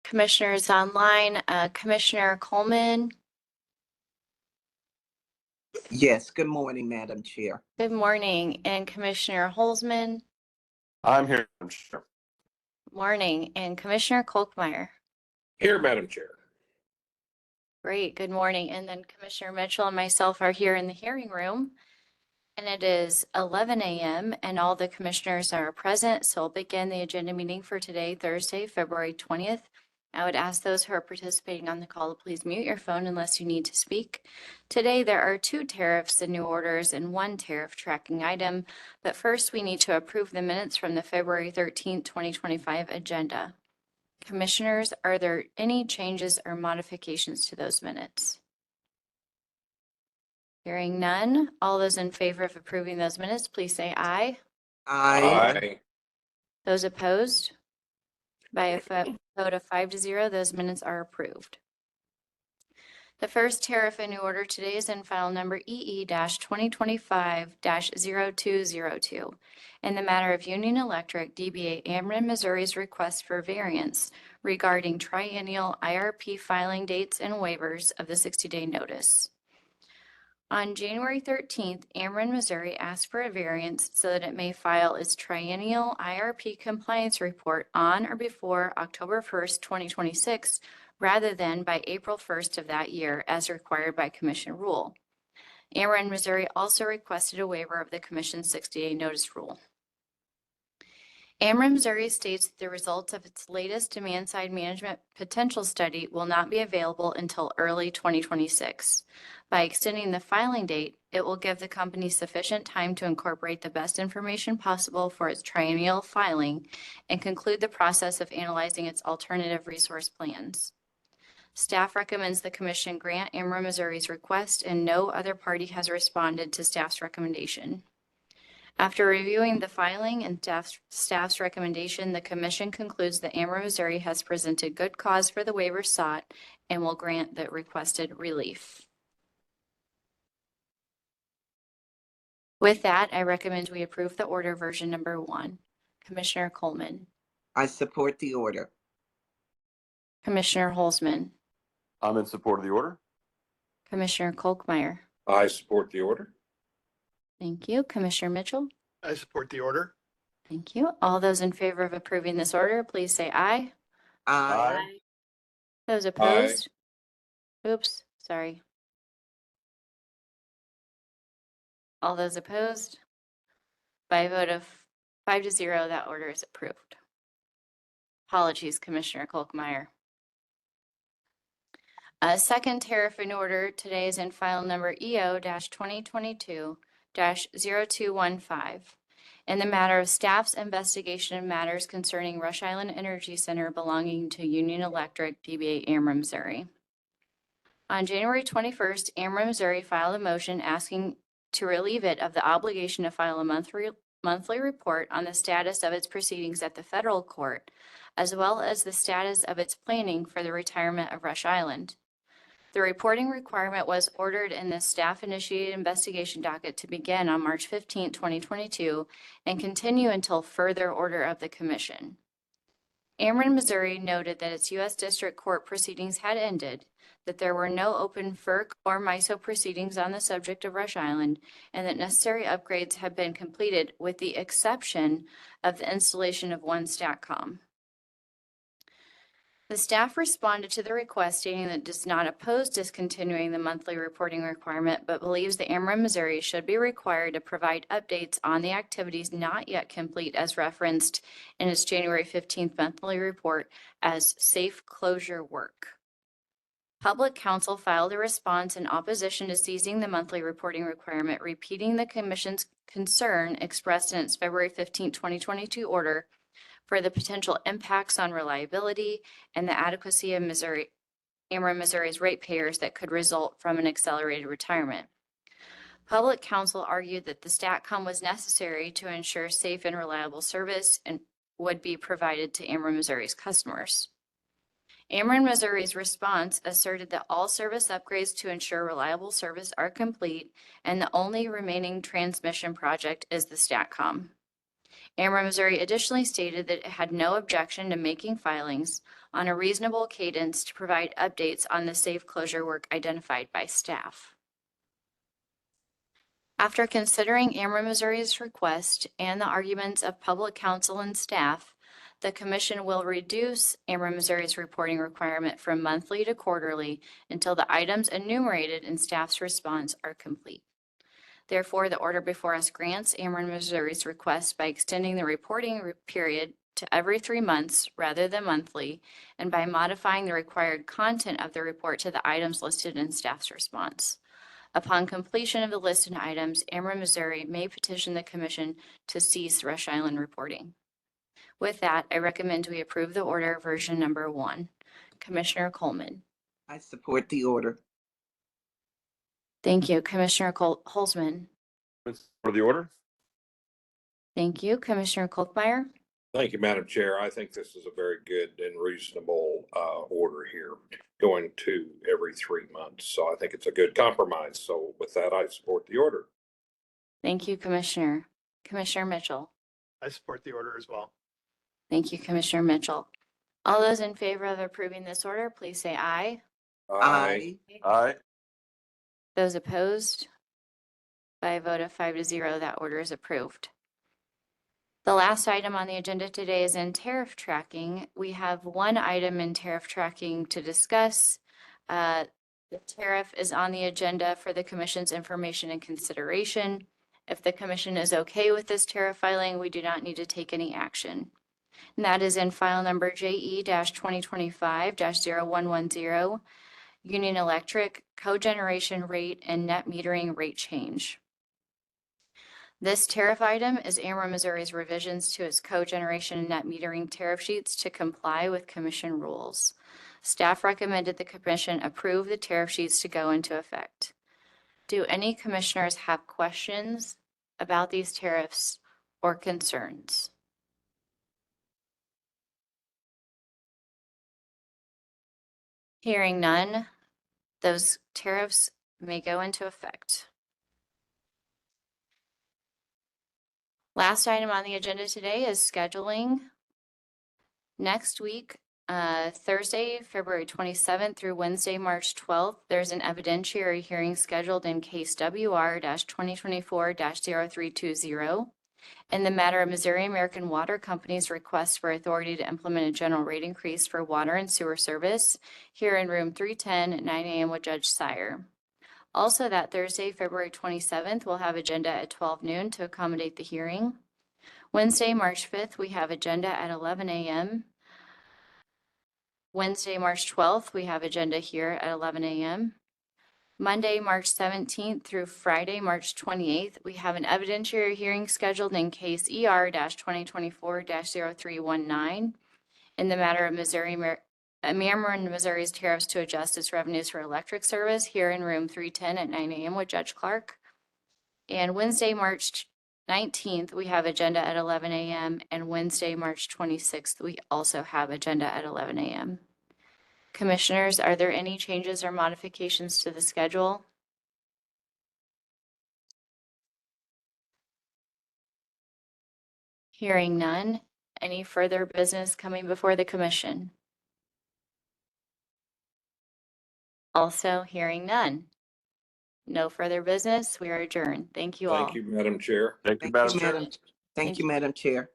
Commissioners online, Commissioner Coleman. Yes, good morning, Madam Chair. Good morning. And Commissioner Holzman. I'm here, Madam Chair. Morning. And Commissioner Kolkmeyer. Here, Madam Chair. Great. Good morning. And then Commissioner Mitchell and myself are here in the hearing room. And it is 11 a.m. and all the commissioners are present. So we'll begin the agenda meeting for today, Thursday, February 20th. I would ask those who are participating on the call to please mute your phone unless you need to speak. Today, there are 2 tariffs and new orders and 1 tariff tracking item. But first, we need to approve the minutes from the February 13th, 2025 agenda. Commissioners, are there any changes or modifications to those minutes? Hearing none, all those in favor of approving those minutes, please say aye. Aye. Those opposed? By a vote of 5-0, those minutes are approved. The first tariff and new order today is in file number EE-2025-0202 in the matter of Union Electric DBA Ameren Missouri's request for variance regarding triennial IRP filing dates and waivers of the 60-day notice. On January 13th, Ameren Missouri asked for a variance so that it may file its triennial IRP compliance report on or before October 1st, 2026, rather than by April 1st of that year as required by Commission rule. Ameren Missouri also requested a waiver of the Commission's 60-day notice rule. Ameren Missouri states that the results of its latest demand-side management potential study will not be available until early 2026. By extending the filing date, it will give the company sufficient time to incorporate the best information possible for its triennial filing and conclude the process of analyzing its alternative resource plans. Staff recommends the Commission grant Ameren Missouri's request, and no other party has responded to staff's recommendation. After reviewing the filing and staff's recommendation, the Commission concludes that Ameren Missouri has presented good cause for the waiver sought and will grant the requested relief. With that, I recommend we approve the order version number 1. Commissioner Coleman. I support the order. Commissioner Holzman. I'm in support of the order. Commissioner Kolkmeyer. I support the order. Thank you. Commissioner Mitchell. I support the order. Thank you. All those in favor of approving this order, please say aye. Aye. Those opposed? Oops, sorry. All those opposed? By a vote of 5-0, that order is approved. Apologies, Commissioner Kolkmeyer. A second tariff in order today is in file number EO-2022-0215 in the matter of staff's investigation of matters concerning Rush Island Energy Center belonging to Union Electric DBA Ameren Missouri. On January 21st, Ameren Missouri filed a motion asking to relieve it of the obligation to file a monthly report on the status of its proceedings at the federal court, as well as the status of its planning for the retirement of Rush Island. The reporting requirement was ordered in the staff-initiated investigation docket to begin on March 15, 2022, and continue until further order of the Commission. Ameren Missouri noted that its U.S. District Court proceedings had ended, that there were no open FERC or MISO proceedings on the subject of Rush Island, and that necessary upgrades had been completed with the exception of the installation of one STATCOM. The staff responded to the request stating that it does not oppose discontinuing the monthly reporting requirement, but believes that Ameren Missouri should be required to provide updates on the activities not yet complete as referenced in its January 15th monthly report as safe closure work. Public Counsel filed a response in opposition to ceasing the monthly reporting requirement, repeating the Commission's concern expressed in its February 15, 2022 order for the potential impacts on reliability and the adequacy of Ameren Missouri's ratepayers that could result from an accelerated retirement. Public Counsel argued that the STATCOM was necessary to ensure safe and reliable service and would be provided to Ameren Missouri's customers. Ameren Missouri's response asserted that all service upgrades to ensure reliable service are complete and the only remaining transmission project is the STATCOM. Ameren Missouri additionally stated that it had no objection to making filings, on a reasonable cadence to provide updates on the safe closure work identified by staff. After considering Ameren Missouri's request and the arguments of public counsel and staff, the commission will reduce Ameren Missouri's reporting requirement from monthly to quarterly until the items enumerated in staff's response are complete. Therefore, the order before us grants Ameren Missouri's request by extending the reporting period to every 3 months rather than monthly, and by modifying the required content of the report to the items listed in staff's response. Upon completion of the listed items, Ameren Missouri may petition the commission to cease Rush Island reporting. With that, I recommend we approve the order version number 1. Commissioner Coleman. I support the order. Thank you. Commissioner Holzman. I'm in support of the order. Thank you. Commissioner Kolkmeyer. Thank you, Madam Chair. I think this is a very good and reasonable order here, going to every 3 months. So I think it's a good compromise. So with that, I support the order. Thank you, Commissioner. Commissioner Mitchell. I support the order as well. Thank you, Commissioner Mitchell. All those in favor of approving this order, please say aye. Aye. Aye. Those opposed? By a vote of 5-0, that order is approved. The last item on the agenda today is in tariff tracking. We have one item in tariff tracking to discuss. The tariff is on the agenda for the commission's information and consideration. If the commission is okay with this tariff filing, we do not need to take any action. And that is in file number JE-2025-0110, Union Electric cogeneration rate and net metering rate change. This tariff item is Ameren Missouri's revisions to its cogeneration and net metering tariff sheets to comply with commission rules. Staff recommended the commission approve the tariff sheets to go into effect. Do any commissioners have questions about these tariffs or concerns? Hearing none, those tariffs may go into effect. Last item on the agenda today is scheduling. Next week, Thursday, February 27th through Wednesday, March 12th, there's an evidentiary hearing scheduled in case WR-2024-0320 in the matter of Missouri American Water Company's request for authority to implement a general rate increase for water and sewer service here in room 310 at 9 a.m. with Judge Sire. Also that Thursday, February 27th, we'll have agenda at 12 noon to accommodate the hearing. Wednesday, March 5th, we have agenda at 11 a.m. Wednesday, March 12th, we have agenda here at 11 a.m. Monday, March 17th through Friday, March 28th, we have an evidentiary hearing scheduled in case ER-2024-0319 in the matter of Ameren Missouri's tariffs to adjust its revenues for electric service here in room 310 at 9 a.m. with Judge Clark. And Wednesday, March 19th, we have agenda at 11 a.m. and Wednesday, March 26th, we also have agenda at 11 a.m. Commissioners, are there any changes or modifications to the schedule? Hearing none. Any further business coming before the commission? Also hearing none. No further business. We are adjourned. Thank you all. Thank you, Madam Chair. Thank you, Thank Madam you, Chair. Madam. Thank you, Madam Chair.